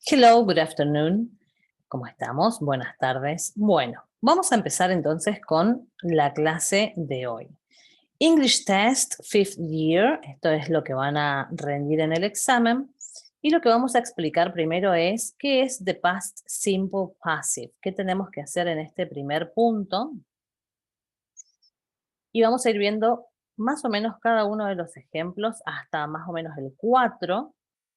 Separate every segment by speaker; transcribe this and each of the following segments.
Speaker 1: Hello, good afternoon. ¿Cómo estamos? Buenas tardes. Bueno, vamos a empezar entonces con la clase de hoy. English Test, 5th Year, esto es lo que van a rendir en el examen. Y lo que vamos a explicar primero es qué es the past simple passive, qué tenemos que hacer en este primer punto. Y vamos a ir viendo más o menos cada uno de los ejemplos hasta más o menos el 4,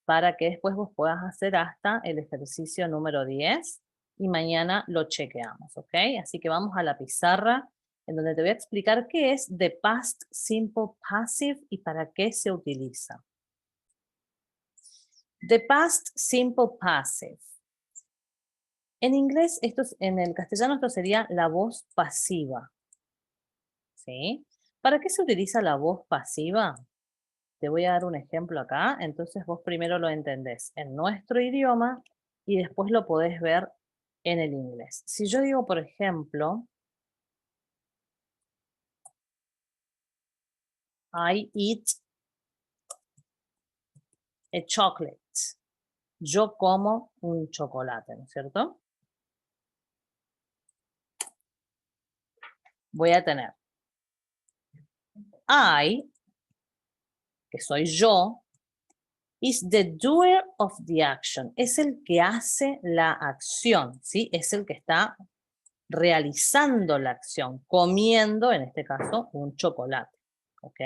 Speaker 1: para que después vos puedas hacer hasta el ejercicio número 10 y mañana lo chequeamos, ¿ok? Así que vamos a la pizarra en donde te voy a explicar qué es the past simple passive y para qué se utiliza. The past simple passive. En inglés, en el castellano esto sería la voz pasiva, ¿sí? ¿Para qué se utiliza la voz pasiva? Te voy a dar un ejemplo acá, entonces vos primero lo entendés en nuestro idioma y después lo podés ver en el inglés. Si yo digo, por ejemplo, I eat a chocolate. Yo como un chocolate, ¿no es cierto? Voy a tener I, que soy yo, is the doer of the action. Es el que hace la acción, ¿sí? Es el que está realizando la acción, comiendo, en este caso, un chocolate, ¿ok?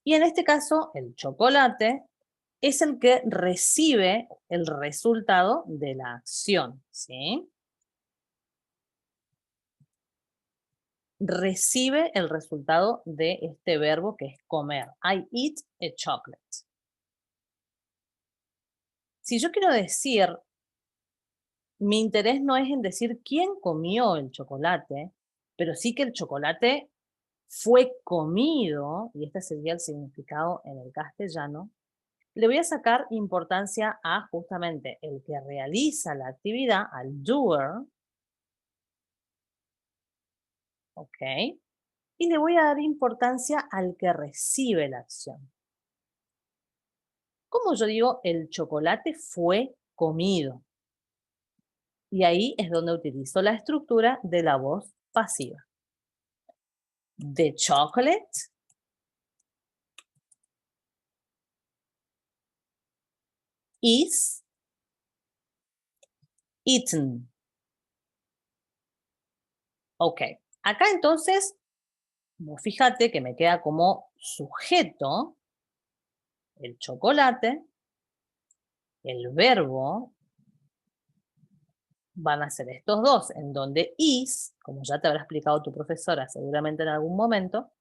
Speaker 1: Y en este caso, el chocolate es el que recibe el resultado de la acción, ¿sí? Recibe el resultado de este verbo que es comer. I eat a chocolate. Si yo quiero decir, mi interés no es en decir quién comió el chocolate, pero sí que el chocolate fue comido, y este sería el significado en el castellano, le voy a sacar importancia a justamente el que realiza la actividad, al doer, ¿ok? Y le voy a dar importancia al que recibe la acción. Como yo digo, el chocolate fue comido. Y ahí es donde utilizo la estructura de la voz pasiva. The chocolate is eaten. Ok, acá entonces, fíjate que me queda como sujeto el chocolate, el verbo, van a ser estos dos, en donde is, como ya te habrá explicado tu profesora seguramente en algún momento,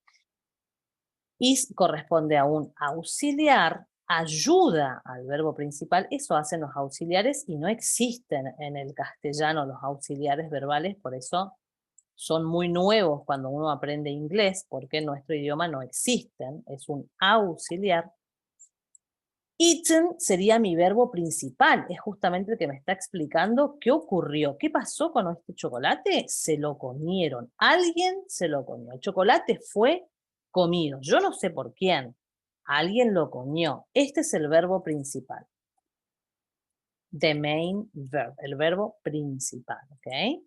Speaker 1: is corresponde a un auxiliar, ayuda al verbo principal, eso hacen los auxiliares y no existen en el castellano los auxiliares verbales, por eso son muy nuevos cuando uno aprende inglés, porque en nuestro idioma no existen, es un auxiliar. Eaten sería mi verbo principal, es justamente el que me está explicando qué ocurrió, qué pasó con este chocolate, se lo comieron, alguien se lo comió, el chocolate fue comido, yo no sé por quién, alguien lo comió, este es el verbo principal. The main verb, el verbo principal, ¿ok?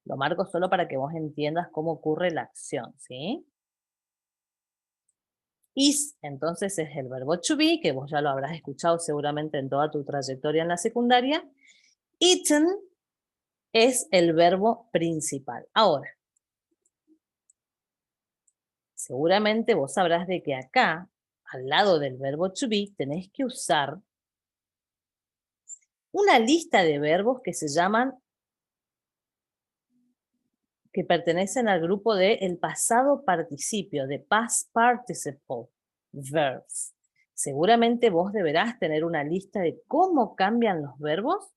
Speaker 1: Lo marco solo para que vos entiendas cómo ocurre la acción, ¿sí? Is, entonces, es el verbo to be, que vos ya lo habrás escuchado seguramente en toda tu trayectoria en la secundaria. Eaten es el verbo principal. Ahora, seguramente vos sabrás de que acá, al lado del verbo to be, tenés que usar una lista de verbos que se llaman, que pertenecen al grupo de el pasado participio, de past participle verbs. Seguramente vos deberás tener una lista de cómo cambian los verbos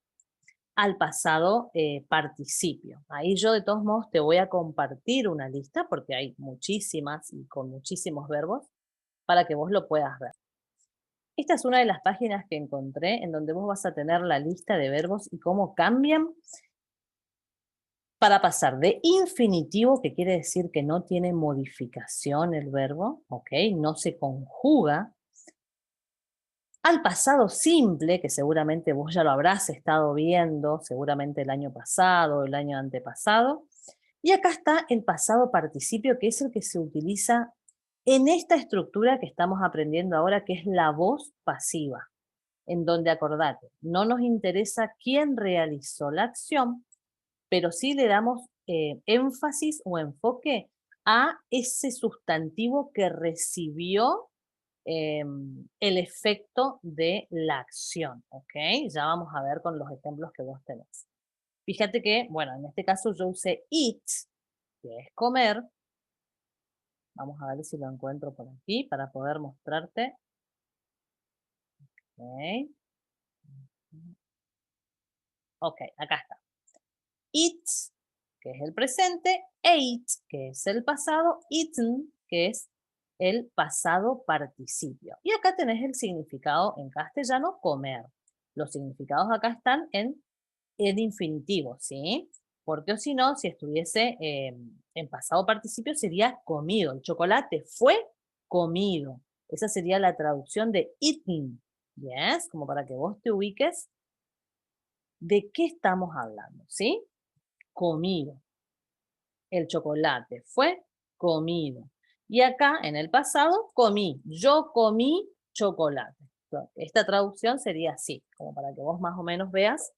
Speaker 1: al pasado participio. Ahí yo de todos modos te voy a compartir una lista porque hay muchísimas y con muchísimos verbos para que vos lo puedas ver. Esta es una de las páginas que encontré en donde vos vas a tener la lista de verbos y cómo cambian para pasar de infinitivo, que quiere decir que no tiene modificación el verbo, ¿ok? No se conjuga, al pasado simple, que seguramente vos ya lo habrás estado viendo, seguramente el año pasado, el año antepasado. Y acá está el pasado participio, que es el que se utiliza en esta estructura que estamos aprendiendo ahora, que es la voz pasiva, en donde acordate, no nos interesa quién realizó la acción, pero sí le damos énfasis o enfoque a ese sustantivo que recibió el efecto de la acción, ¿ok? Ya vamos a ver con los ejemplos que vos tenés. Fíjate que, bueno, en este caso yo usé eat, que es comer. Vamos a ver si lo encuentro por aquí para poder mostrarte. Ok, ok, acá está. Eat, que es el presente, ate, que es el pasado, eaten, que es el pasado participio. Y acá tenés el significado en castellano, comer. Los significados acá están en infinitivo, ¿sí? Porque o si no, si estuviese en pasado participio sería comido. El chocolate fue comido. Esa sería la traducción de eaten. ¿Yes? Como para que vos te ubiques de qué estamos hablando, ¿sí? Comido. El chocolate fue comido. Y acá, en el pasado, comí. Yo comí chocolate. Esta traducción sería así, como para que vos más o menos veas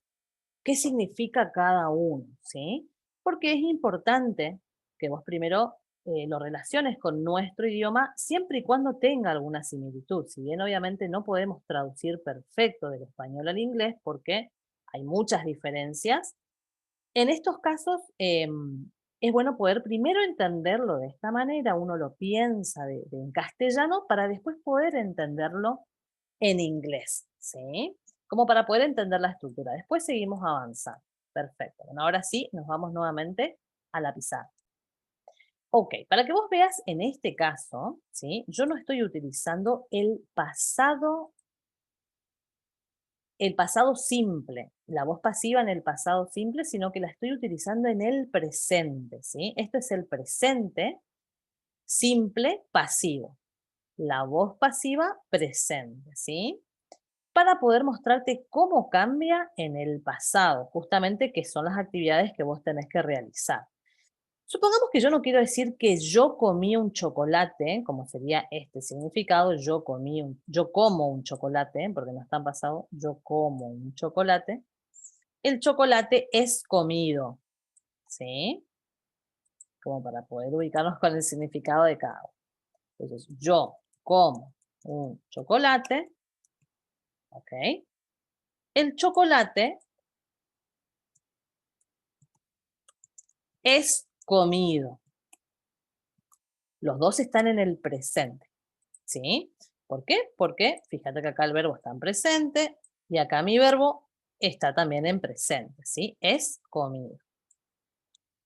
Speaker 1: qué significa cada uno, ¿sí? Porque es importante que vos primero lo relaciones con nuestro idioma siempre y cuando tenga alguna similitud. Si bien obviamente no podemos traducir perfecto del español al inglés porque hay muchas diferencias, en estos casos es bueno poder primero entenderlo de esta manera, uno lo piensa en castellano para después poder entenderlo en inglés, ¿sí? Como para poder entender la estructura. Después seguimos avanzando. Perfecto. Bueno, ahora sí, nos vamos nuevamente a la pizarra. Ok, para que vos veas en este caso, ¿sí? Yo no estoy utilizando el pasado simple, la voz pasiva en el pasado simple, sino que la estoy utilizando en el presente, ¿sí? Esto es el presente simple pasivo. La voz pasiva presente, ¿sí? Para poder mostrarte cómo cambia en el pasado, justamente que son las actividades que vos tenés que realizar. Supongamos que yo no quiero decir que yo comí un chocolate, como sería este significado, yo como un chocolate, porque no está en pasado, yo como un chocolate. El chocolate es comido, ¿sí? Como para poder ubicarnos con el significado de cada uno. Entonces, yo como un chocolate, ¿ok? El chocolate es comido. Los dos están en el presente, ¿sí? ¿Por qué? Porque fíjate que acá el verbo está en presente y acá mi verbo está también en presente, ¿sí? Es comido.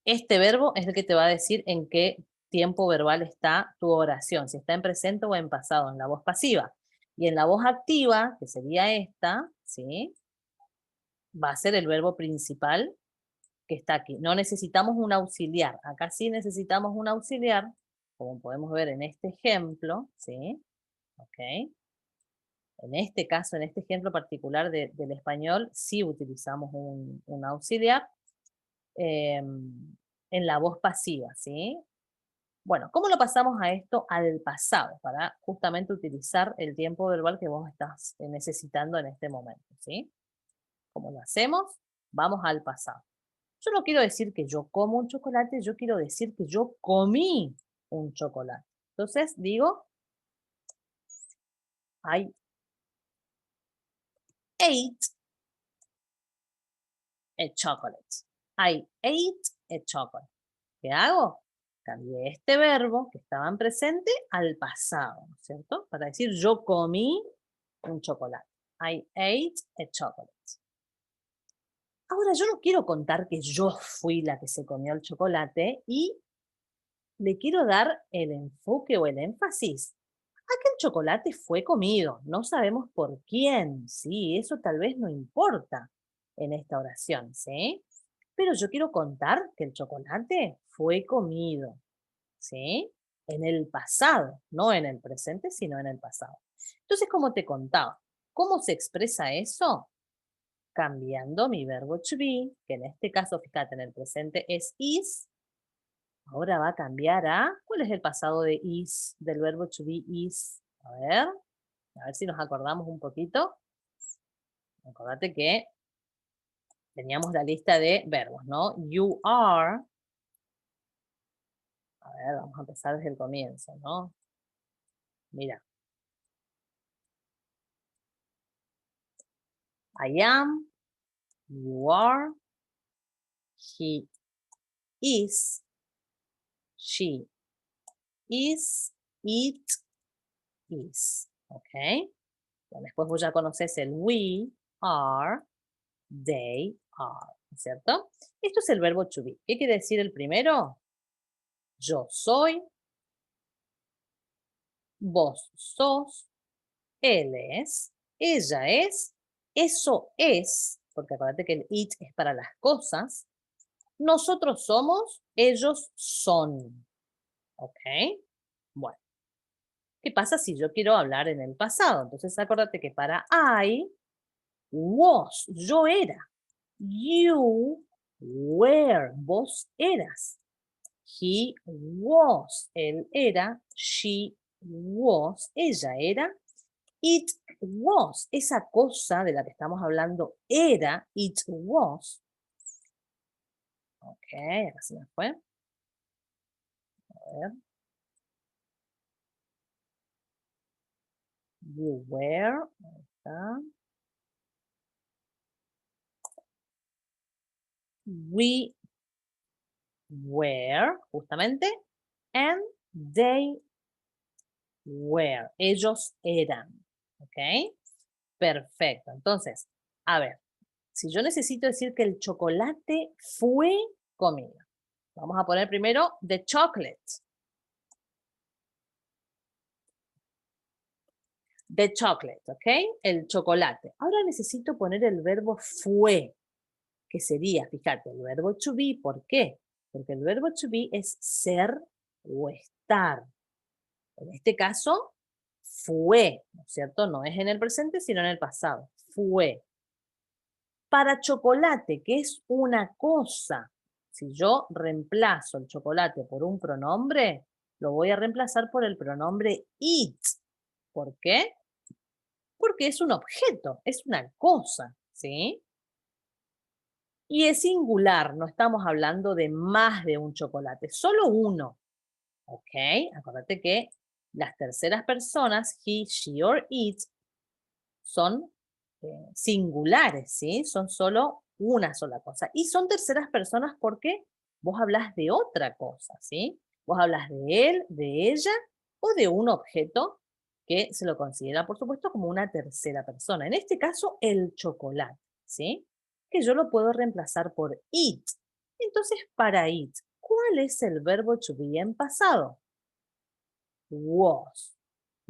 Speaker 1: Este verbo es el que te va a decir en qué tiempo verbal está tu oración, si está en presente o en pasado, en la voz pasiva. Y en la voz activa, que sería esta, ¿sí? Va a ser el verbo principal que está aquí. No necesitamos un auxiliar. Acá sí necesitamos un auxiliar, como podemos ver en este ejemplo, ¿sí? ¿Ok? En este caso, en este ejemplo particular del español, sí utilizamos un auxiliar en la voz pasiva, ¿sí? Bueno, ¿cómo lo pasamos a esto al pasado? Para justamente utilizar el tiempo verbal que vos estás necesitando en este momento, ¿sí? ¿Cómo lo hacemos? Vamos al pasado. Yo no quiero decir que yo como un chocolate, yo quiero decir que yo comí un chocolate. Entonces digo, I ate a chocolate. I ate a chocolate. ¿Qué hago? Cambié este verbo que estaba en presente al pasado, ¿no es cierto? Para decir yo comí un chocolate. I ate a chocolate. Ahora yo no quiero contar que yo fui la que se comió el chocolate y le quiero dar el enfoque o el énfasis a que el chocolate fue comido. No sabemos por quién, sí, eso tal vez no importa en esta oración, ¿sí? Pero yo quiero contar que el chocolate fue comido, ¿sí? En el pasado, no en el presente, sino en el pasado. Entonces, como te contaba, ¿Cómo se expresa eso? Cambiando mi verbo to be, que en este caso, fíjate, en el presente es is, ahora va a cambiar a, ¿cuál es el pasado de is, del verbo to be is? A ver si nos acordamos un poquito. Acordate que teníamos la lista de verbos, ¿no? You are. A ver, vamos a empezar desde el comienzo, ¿no? Mira. I am, you are, he is, she is, it is. ¿Ok? Bueno, después vos ya conoces el we are, they are, ¿cierto? Esto es el verbo to be. ¿Qué quiere decir el primero? Yo soy, vos sos, él es, ella es, eso es, porque acuérdate que el it es para las cosas, nosotros somos, ellos son. ¿Ok? Bueno, ¿qué pasa si yo quiero hablar en el pasado? Entonces acuérdate que para I, was, yo era. You were, vos eras. He was, él era. She was, ella era. It was, esa cosa de la que estamos hablando era, it was. Ok, acá se me fue. A ver. You were. Ahí está. We were, justamente. And they were. Ellos eran. ¿Ok? Perfecto. Entonces, a ver, si yo necesito decir que el chocolate fue comido, vamos a poner primero the chocolate. The chocolate, ¿ok? El chocolate. Ahora necesito poner el verbo fue, que sería, fíjate, el verbo to be. ¿Por qué? Porque el verbo to be es ser o estar. En este caso, fue, ¿no es cierto? No es en el presente, sino en el pasado. Fue. Para chocolate, que es una cosa, si yo reemplazo el chocolate por un pronombre, lo voy a reemplazar por el pronombre it. ¿Por qué? Porque es un objeto, es una cosa, ¿sí? Y es singular, no estamos hablando de más de un chocolate, solo uno, ¿ok? Acuérdate que las terceras personas, he, she or it, son singulares, ¿sí? Son solo una sola cosa. Y son terceras personas porque vos hablas de otra cosa, ¿sí? Vos hablas de él, de ella o de un objeto que se lo considera, por supuesto, como una tercera persona. En este caso, el chocolate, ¿sí? Que yo lo puedo reemplazar por it. Entonces, para it, ¿cuál es el verbo to be en pasado? Was.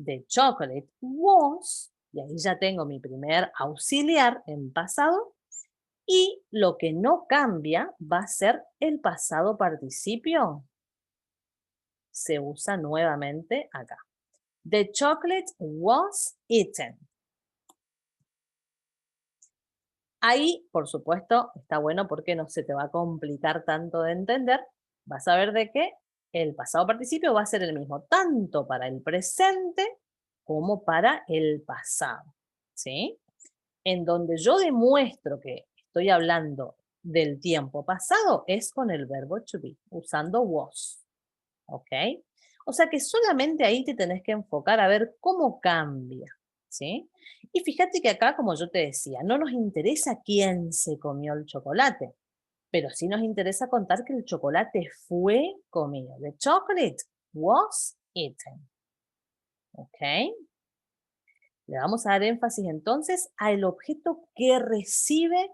Speaker 1: The chocolate was, y ahí ya tengo mi primer auxiliar en pasado, y lo que no cambia va a ser el pasado participio. Se usa nuevamente acá. The chocolate was eaten. Ahí, por supuesto, está bueno porque no se te va a complicar tanto de entender. Vas a ver de que el pasado participio va a ser el mismo, tanto para el presente como para el pasado. ¿Sí? En donde yo demuestro que estoy hablando del tiempo pasado es con el verbo to be, usando was. ¿Ok? O sea que solamente ahí te tenés que enfocar a ver cómo cambia. ¿Sí? Y fíjate que acá, como yo te decía, no nos interesa quién se comió el chocolate, pero sí nos interesa contar que el chocolate fue comido. The chocolate was eaten. ¿Ok? Le vamos a dar énfasis entonces al objeto que recibe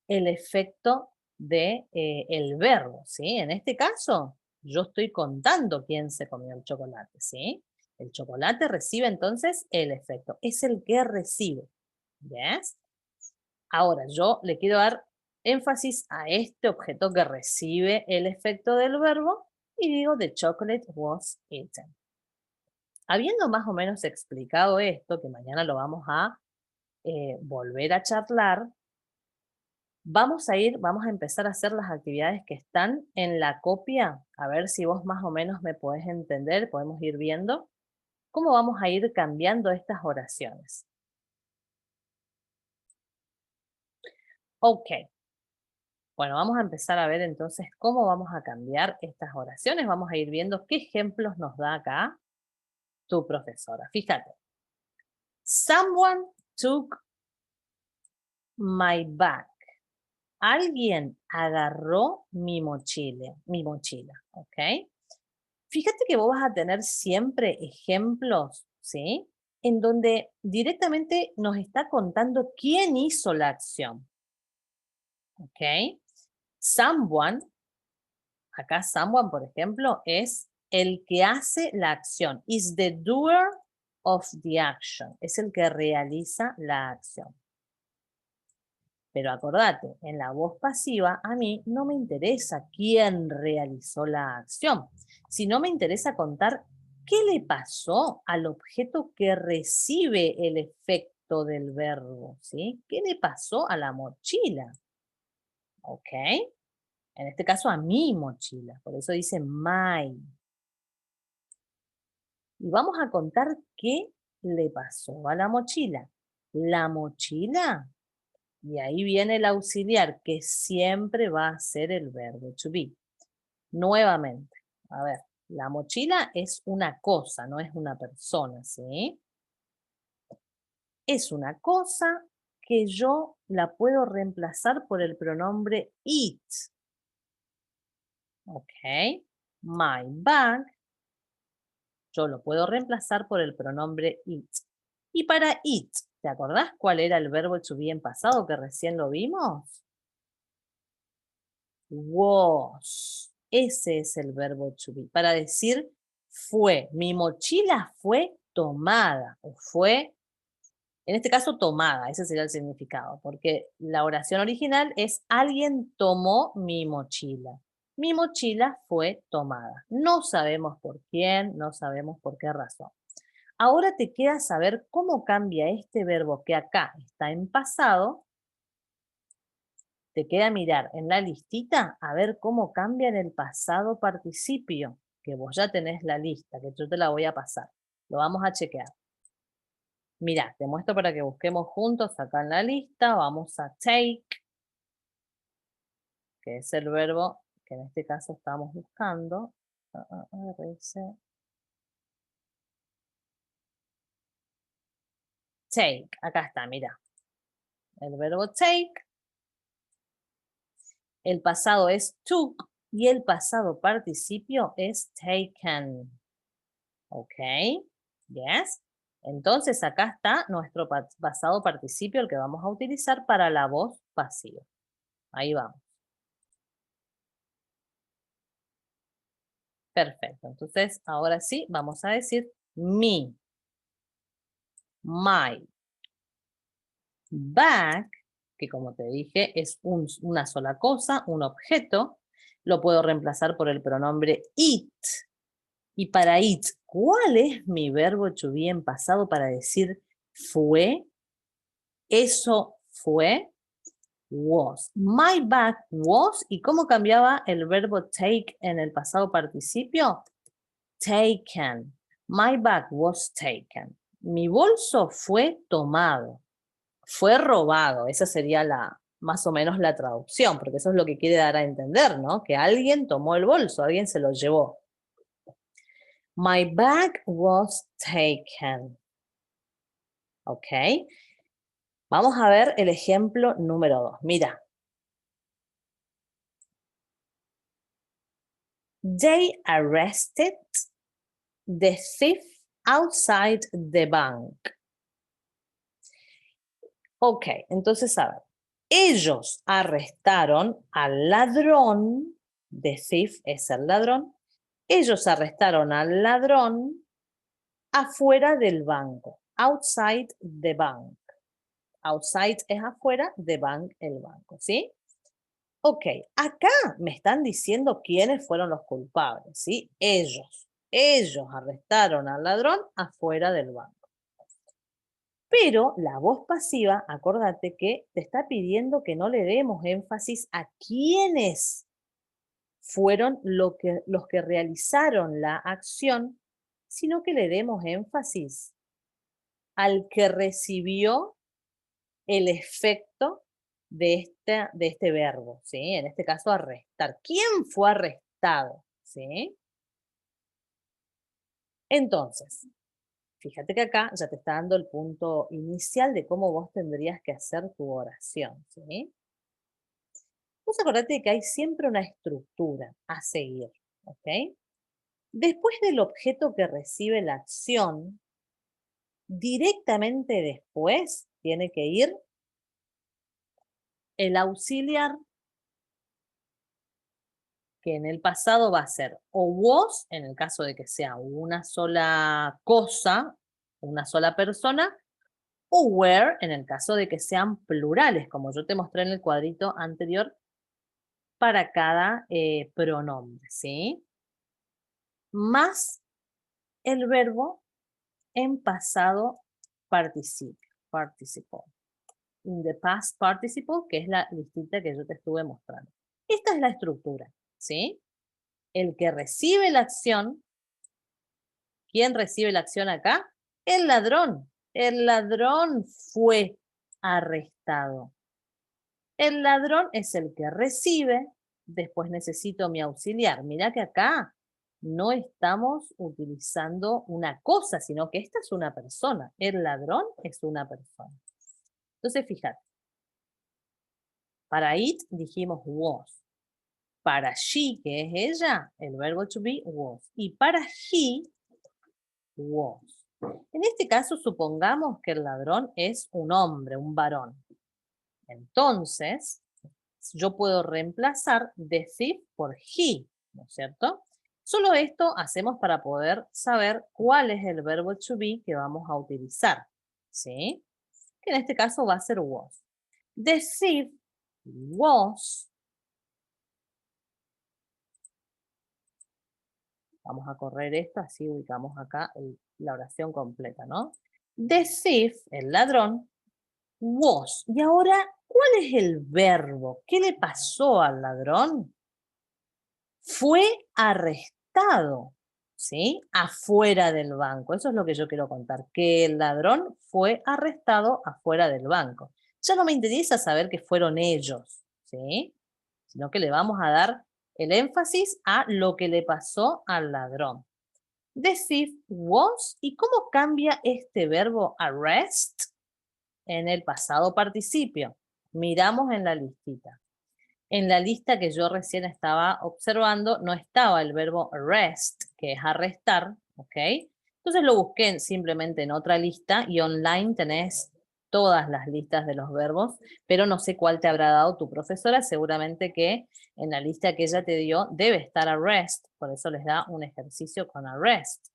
Speaker 1: el efecto de, el verbo, ¿sí? En este caso, yo estoy contando quién se comió el chocolate, ¿sí? El chocolate recibe entonces el efecto, es el que recibe, ¿yes? Ahora, yo le quiero dar énfasis a este objeto que recibe el efecto del verbo y digo, the chocolate was eaten. Habiendo más o menos explicado esto, que mañana lo vamos a volver a charlar, vamos a empezar a hacer las actividades que están en la copia, a ver si vos más o menos me podés entender, podemos ir viendo cómo vamos a ir cambiando estas oraciones. Ok. Bueno, vamos a empezar a ver entonces cómo vamos a cambiar estas oraciones. Vamos a ir viendo qué ejemplos nos da acá tu profesora. Fíjate. Someone took my bag. Alguien agarró mi mochila, ¿ok? Fíjate que vos vas a tener siempre ejemplos, ¿sí? En donde directamente nos está contando quién hizo la acción, ¿ok? Someone, acá someone, por ejemplo, es el que hace la acción. Is the doer of the action. Es el que realiza la acción. Pero acordate, en la voz pasiva a mí no me interesa quién realizó la acción, sino me interesa contar qué le pasó al objeto que recibe el efecto del verbo, ¿sí? ¿Qué le pasó a la mochila? ¿Ok? En este caso a mi mochila, por eso dice my. Y vamos a contar qué le pasó a la mochila. La mochila, y ahí viene el auxiliar, que siempre va a ser el verbo to be. Nuevamente, a ver, la mochila es una cosa, no es una persona, ¿sí? Es una cosa que yo la puedo reemplazar por el pronombre it. ¿Ok? My bag, yo lo puedo reemplazar por el pronombre it. Y para it, ¿te acordás cuál era el verbo to be en pasado que recién lo vimos? Was. Ese es el verbo to be. Para decir fue. Mi mochila fue tomada. O fue, en este caso, tomada. Ese sería el significado. Porque la oración original es alguien tomó mi mochila. Mi mochila fue tomada. No sabemos por quién, no sabemos por qué razón. Ahora te queda saber cómo cambia este verbo que acá está en pasado. Te queda mirar en la listita a ver cómo cambia en el pasado participio, que vos ya tenés la lista, que yo te la voy a pasar. Lo vamos a chequear. Mirá, te muestro para que busquemos juntos acá en la lista. Vamos a take, que es el verbo que en este caso estamos buscando. Take, acá está, mira. El verbo take. El pasado es took y el pasado participio es taken. ¿Ok? Yes. Entonces acá está nuestro pasado participio, el que vamos a utilizar para la voz pasiva. Ahí vamos. Perfecto. Entonces ahora sí vamos a decir me, my, bag, que como te dije es una sola cosa, un objeto. Lo puedo reemplazar por el pronombre it. Y para it, ¿cuál es mi verbo to be en pasado para decir fue? Eso fue. Was. My bag was. ¿Y cómo cambiaba el verbo take en el pasado participio? Taken. My bag was taken. Mi bolso fue tomado. Fue robado. Esa sería más o menos la traducción, porque eso es lo que quiere dar a entender, ¿no? Que alguien tomó el bolso, alguien se lo llevó. My bag was taken. ¿Ok? Vamos a ver el ejemplo número 2. Mira. They arrested the thief outside the bank. Ok, entonces a ver. Ellos arrestaron al ladrón, the thief es el ladrón. Ellos arrestaron al ladrón afuera del banco. Outside the bank. Outside es afuera, the bank el banco, ¿sí? Ok, acá me están diciendo quiénes fueron los culpables, ¿sí? Ellos arrestaron al ladrón afuera del banco. Pero la voz pasiva, acordate que te está pidiendo que no le demos énfasis a quiénes fueron los que realizaron la acción, sino que le demos énfasis al que recibió el efecto de este verbo, ¿sí? En este caso, arrestar. ¿Quién fue arrestado? ¿Sí? Entonces, fíjate que acá ya te está dando el punto inicial de cómo vos tendrías que hacer tu oración, ¿sí? Vos acordate que hay siempre una estructura a seguir, ¿ok? Después del objeto que recibe la acción, directamente después tiene que ir el auxiliar, que en el pasado va a ser o was, en el caso de que sea una sola cosa, una sola persona, o were, en el caso de que sean plurales, como yo te mostré en el cuadrito anterior, para cada pronombre, ¿sí? Más el verbo en pasado participle. In the past participle, que es la listita que yo te estuve mostrando. Esta es la estructura, ¿sí? El que recibe la acción, ¿quién recibe la acción acá? El ladrón. El ladrón fue arrestado. El ladrón es el que recibe, después necesito mi auxiliar. Mira que acá no estamos utilizando una cosa, sino que esta es una persona. El ladrón es una persona. Entonces, fíjate, para it dijimos was. Para she, que es ella, el verbo to be was. Y para he, was. En este caso, supongamos que el ladrón es un hombre, un varón. Entonces, yo puedo reemplazar the thief por he, ¿no es cierto? Solo esto hacemos para poder saber cuál es el verbo to be que vamos a utilizar, ¿sí? Que en este caso va a ser was. The thief was, vamos a correr esto, así ubicamos acá la oración completa, ¿no? The thief, el ladrón, was. Y ahora, ¿cuál es el verbo? ¿Qué le pasó al ladrón? Fue arrestado, ¿sí? Afuera del banco. Eso es lo que yo quiero contar, que el ladrón fue arrestado afuera del banco. Ya no me interesa saber que fueron ellos, ¿sí? Sino que le vamos a dar el énfasis a lo que le pasó al ladrón. The thief was, ¿y cómo cambia este verbo arrest en el pasado participio? Miramos en la listita. En la lista que yo recién estaba observando no estaba el verbo arrest, que es arrestar, ¿ok? Entonces lo busqué simplemente en otra lista y online tenés todas las listas de los verbos, pero no sé cuál te habrá dado tu profesora, seguramente que en la lista que ella te dio debe estar arrest, por eso les da un ejercicio con arrest.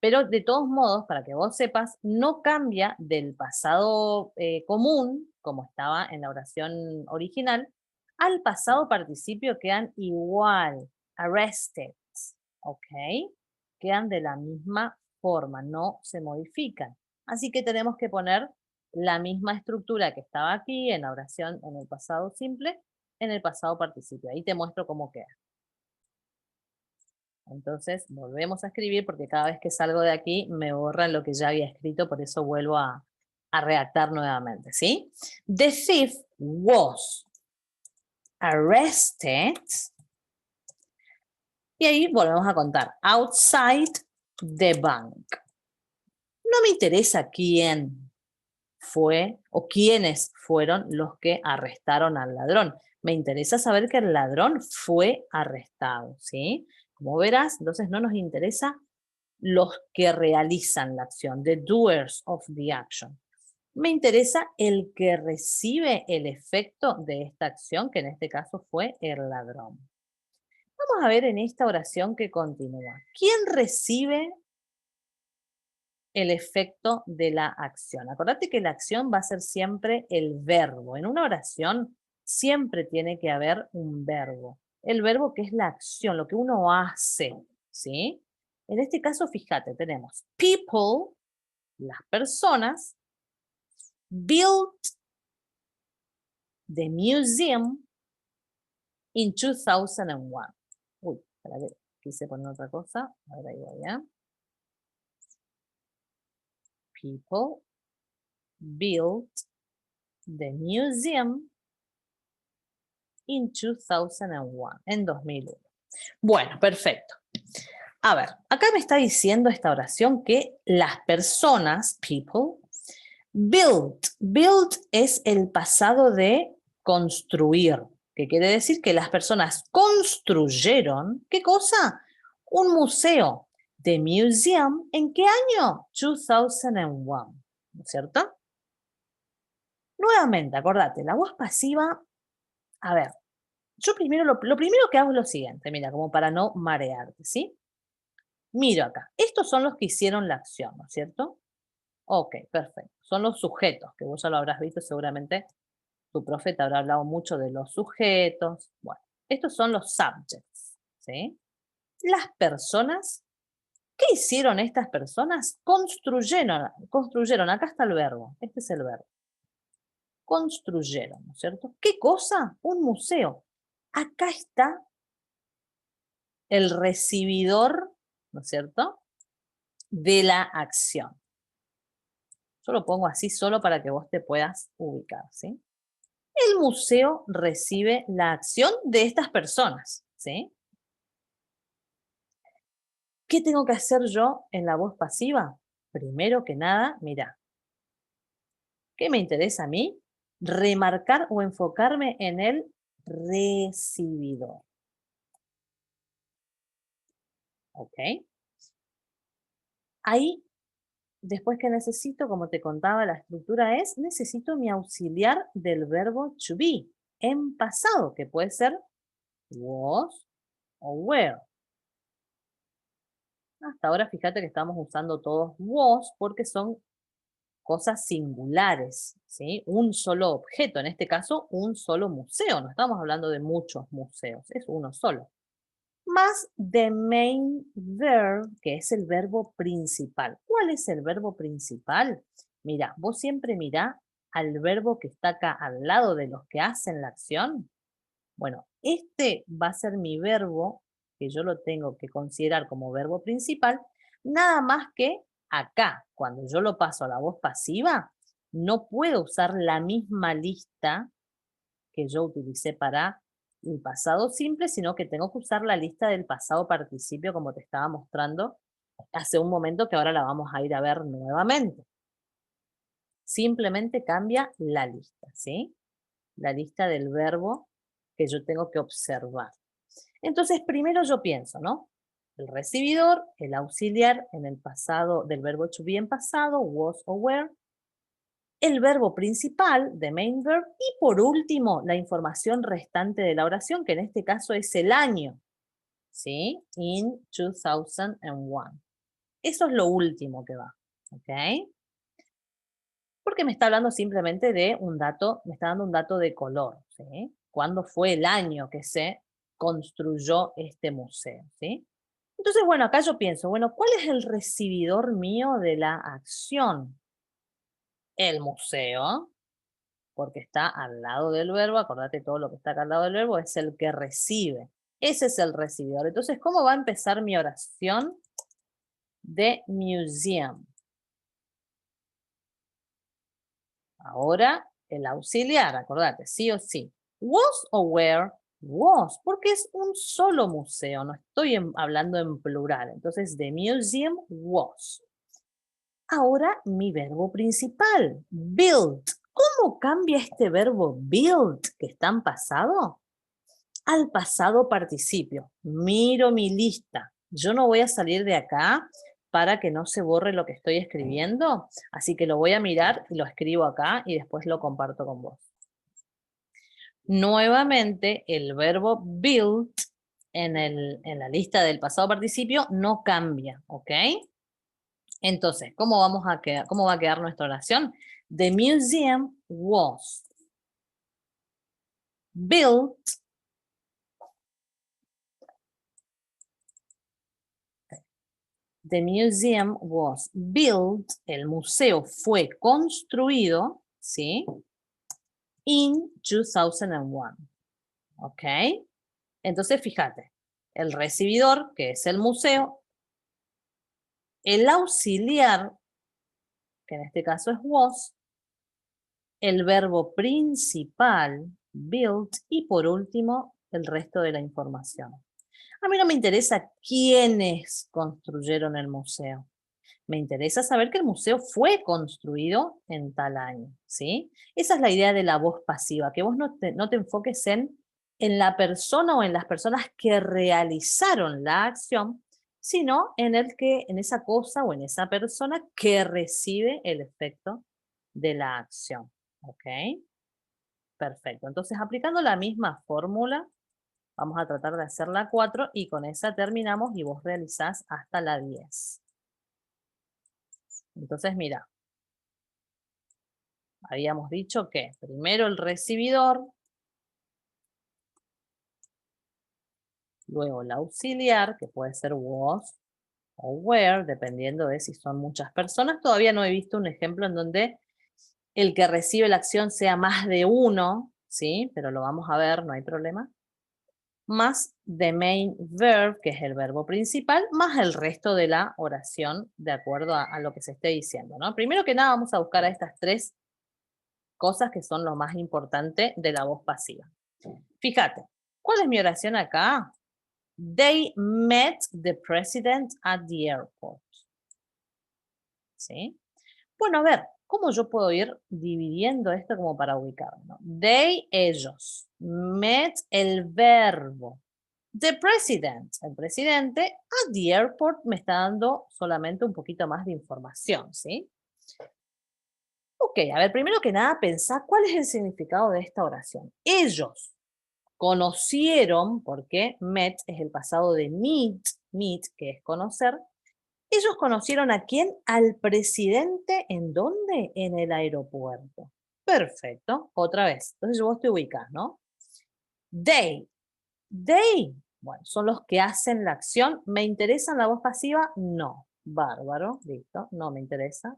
Speaker 1: Pero de todos modos, para que vos sepas, no cambia del pasado común, como estaba en la oración original, al pasado participio quedan igual, arrested, ¿ok? Quedan de la misma forma, no se modifican. Así que tenemos que poner la misma estructura que estaba aquí en la oración en el pasado simple, en el pasado participio. Ahí te muestro cómo queda. Entonces volvemos a escribir porque cada vez que salgo de aquí me borran lo que ya había escrito, por eso vuelvo a redactar nuevamente, ¿sí? The thief was arrested. Y ahí volvemos a contar. Outside the bank. No me interesa quién fue o quiénes fueron los que arrestaron al ladrón. Me interesa saber que el ladrón fue arrestado, ¿sí? Como verás, entonces no nos interesa los que realizan la acción, the doers of the action. Me interesa el que recibe el efecto de esta acción, que en este caso fue el ladrón. Vamos a ver en esta oración que continúa. ¿Quién recibe el efecto de la acción? Acordate que la acción va a ser siempre el verbo. En una oración siempre tiene que haber un verbo. El verbo que es la acción, lo que uno hace, ¿sí? En este caso, fíjate, tenemos people Las personas built the museum in 2001. Uy, espera que quise poner otra cosa. Ahora ahí voy, ¿eh? People built the museum in 2001, en 2001. Bueno, perfecto. A ver, acá me está diciendo esta oración que las personas, people, built. Built es el pasado de construir, que quiere decir que las personas construyeron, ¿qué cosa? Un museo. The museum, ¿en qué año? 2001, ¿no es cierto? Nuevamente, acordate, la voz pasiva, a ver, yo primero, lo primero que hago es lo siguiente, mira, como para no marearte, ¿sí? Miro acá, estos son los que hicieron la acción, ¿no es cierto? Ok, perfecto. Son los sujetos, que vos ya lo habrás visto seguramente, tu profe te habrá hablado mucho de los sujetos. Bueno, estos son los subjects, ¿sí? Las personas, ¿qué hicieron estas personas? Construyeron, acá está el verbo, este es el verbo. Construyeron, ¿no es cierto? ¿Qué cosa? Un museo. Acá está el recibidor, ¿no es cierto?, de la acción. Yo lo pongo así solo para que vos te puedas ubicar, ¿sí? El museo recibe la acción de estas personas, ¿sí? ¿Qué tengo que hacer yo en la voz pasiva? Primero que nada, mira, ¿qué me interesa a mí? Remarcar o enfocarme en el recibidor. ¿Ok? Ahí, después que necesito, como te contaba, la estructura es, necesito mi auxiliar del verbo to be, en pasado, que puede ser was o were. Hasta ahora fíjate que estamos usando todos was porque son cosas singulares, ¿sí? Un solo objeto, en este caso un solo museo, no estamos hablando de muchos museos, es uno solo. Más the main verb, que es el verbo principal. ¿Cuál es el verbo principal? Mira, vos siempre mirá al verbo que está acá al lado de los que hacen la acción. Bueno, este va a ser mi verbo, que yo lo tengo que considerar como verbo principal, nada más que acá, cuando yo lo paso a la voz pasiva, no puedo usar la misma lista que yo utilicé para el pasado simple, sino que tengo que usar la lista del pasado participio, como te estaba mostrando hace un momento, que ahora la vamos a ir a ver nuevamente. Simplemente cambia la lista, ¿sí? La lista del verbo que yo tengo que observar. Entonces, primero yo pienso, ¿no? El recibidor, el auxiliar en el pasado del verbo to be en pasado, was o were, el verbo principal, the main verb, y por último, la información restante de la oración, que en este caso es el año, ¿sí? In 2001. Eso es lo último que va, ¿ok? Porque me está hablando simplemente de un dato, me está dando un dato de color, ¿sí? ¿Cuándo fue el año que se construyó este museo, ¿sí? Entonces, bueno, acá yo pienso, bueno, ¿cuál es el recibidor mío de la acción? El museo, porque está al lado del verbo, acordate todo lo que está acá al lado del verbo, es el que recibe. Ese es el recibidor. Entonces, ¿cómo va a empezar mi oración de museum? Ahora, el auxiliar, acordate, sí o sí. Was o were, was, porque es un solo museo, no estoy hablando en plural. Entonces, the museum was. Ahora, mi verbo principal, built. ¿Cómo cambia este verbo built que está en pasado? Al pasado participio. Miro mi lista. Yo no voy a salir de acá para que no se borre lo que estoy escribiendo, así que lo voy a mirar y lo escribo acá y después lo comparto con vos. Nuevamente, el verbo built en la lista del pasado participio no cambia, ¿ok? Entonces, ¿cómo va a quedar nuestra oración? The museum was built The museum was built, el museo fue construido, ¿sí? In 2001, ¿ok? Entonces, fíjate, el recibidor, que es el museo, el auxiliar, que en este caso es was, el verbo principal, built, y por último, el resto de la información. A mí no me interesa quiénes construyeron el museo. Me interesa saber que el museo fue construido en tal año, ¿sí? Esa es la idea de la voz pasiva, que vos no te enfoques en la persona o en las personas que realizaron la acción, sino en esa cosa o en esa persona que recibe el efecto de la acción, ¿ok? Perfecto. Entonces, aplicando la misma fórmula, vamos a tratar de hacer la 4 y con esa terminamos y vos realizás hasta la 10. Entonces, mira, habíamos dicho que primero el recibidor, luego el auxiliar, que puede ser was o were, dependiendo de si son muchas personas. Todavía no he visto un ejemplo en donde el que recibe la acción sea más de uno, ¿sí? Pero lo vamos a ver, no hay problema. Más the main verb, que es el verbo principal, más el resto de la oración, de acuerdo a lo que se esté diciendo, ¿no? Primero que nada vamos a buscar a estas tres cosas que son lo más importante de la voz pasiva. Fíjate, ¿cuál es mi oración acá? They met the president at the airport. ¿Sí? Bueno, a ver, ¿cómo yo puedo ir dividiendo esto como para ubicarlo? ¿No? They, ellos. Met, el verbo. The president, el presidente. At the airport me está dando solamente un poquito más de información, ¿sí? Ok, a ver, primero que nada, pensá cuál es el significado de esta oración. Ellos conocieron, porque met es el pasado de meet, que es conocer. Ellos conocieron ¿a quién? Al presidente, ¿en dónde? En el aeropuerto. Perfecto, otra vez. Entonces vos te ubicas, ¿no? They, bueno, son los que hacen la acción. ¿Me interesa la voz pasiva? No. Bárbaro, listo, no me interesa.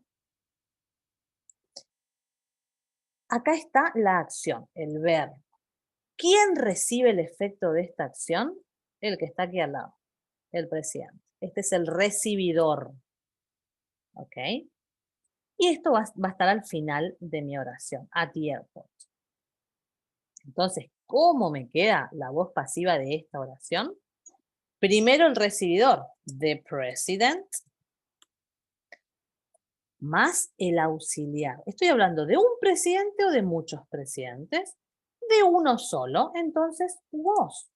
Speaker 1: Acá está la acción, el verbo. ¿Quién recibe el efecto de esta acción? El que está aquí al lado, el presidente. Este es el recibidor. ¿Ok? Y esto va a estar al final de mi oración, at the airport. Entonces, ¿cómo me queda la voz pasiva de esta oración? Primero el recibidor, the president, más el auxiliar. ¿Estoy hablando de un presidente o de muchos presidentes? De uno solo, entonces was.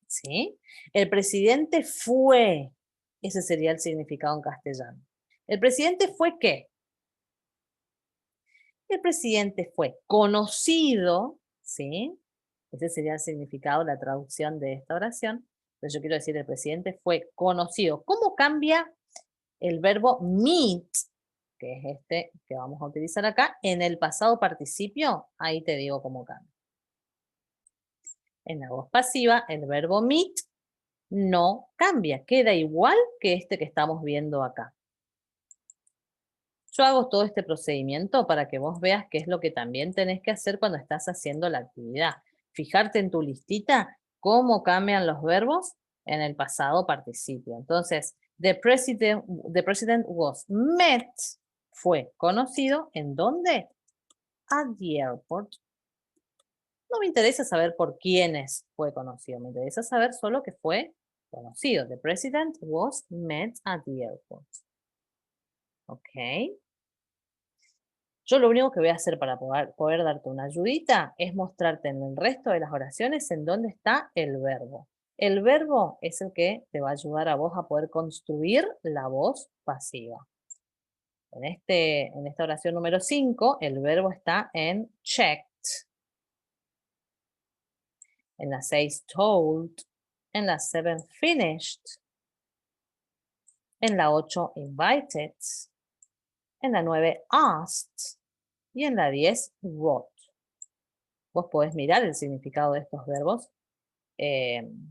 Speaker 1: ¿Sí? El presidente fue, ese sería el significado en castellano. ¿El presidente fue qué? El presidente fue conocido, ¿sí? Ese sería el significado, la traducción de esta oración. Entonces yo quiero decir, el presidente fue conocido. ¿Cómo cambia el verbo meet, que es este que vamos a utilizar acá, en el pasado participio? Ahí te digo cómo cambia. En la voz pasiva, el verbo meet no cambia, queda igual que este que estamos viendo acá. Yo hago todo este procedimiento para que vos veas qué es lo que también tenés que hacer cuando estás haciendo la actividad. Fijarte en tu listita cómo cambian los verbos en el pasado participio. Entonces, the president was met, fue conocido, ¿en dónde? At the airport. No me interesa saber por quiénes fue conocido, me interesa saber solo que fue conocido. The president was met at the airport. Ok. Yo lo único que voy a hacer para poder darte una ayudita es mostrarte en el resto de las oraciones en dónde está el verbo. El verbo es el que te va a ayudar a vos a poder construir la voz pasiva. En esta oración número 5, el verbo está en checked, en la 6 told, en la 7 finished, en la 8 invited, en la 9 asked y en la 10 wrote. Vos podés mirar el significado de estos verbos en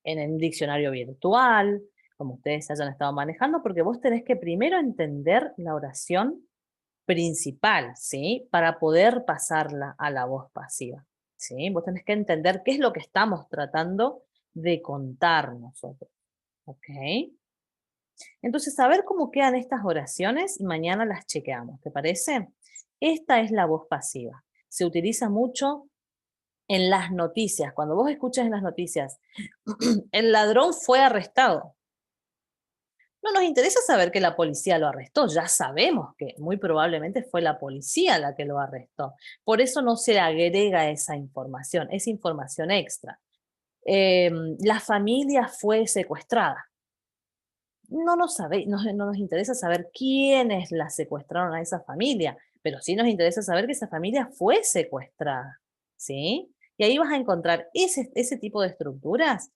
Speaker 1: el diccionario virtual, como ustedes hayan estado manejando, porque vos tenés que primero entender la oración principal, ¿sí? Para poder pasarla a la voz pasiva, ¿sí? Vos tenés que entender qué es lo que estamos tratando de contar nosotros, ¿ok? Entonces, a ver cómo quedan estas oraciones y mañana las chequeamos, ¿te parece? Esta es la voz pasiva. Se utiliza mucho en las noticias. Cuando vos escuchas en las noticias, el ladrón fue arrestado. No nos interesa saber que la policía lo arrestó, ya sabemos que muy probablemente fue la policía la que lo arrestó. Por eso no se agrega esa información, es información extra. La familia fue secuestrada. No nos interesa saber quiénes la secuestraron a esa familia, pero sí nos interesa saber que esa familia fue secuestrada, ¿sí? Y ahí vas a encontrar ese tipo de estructuras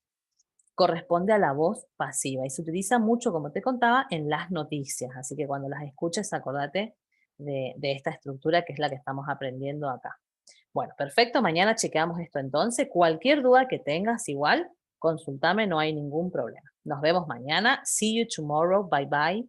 Speaker 1: corresponde a la voz pasiva y se utiliza mucho, como te contaba, en las noticias. Así que cuando las escuches, acordate de esta estructura que es la que estamos aprendiendo acá. Bueno, perfecto. Mañana chequeamos esto entonces. Cualquier duda que tengas, igual, consultame, no hay ningún problema. Nos vemos mañana. See you tomorrow. Bye bye.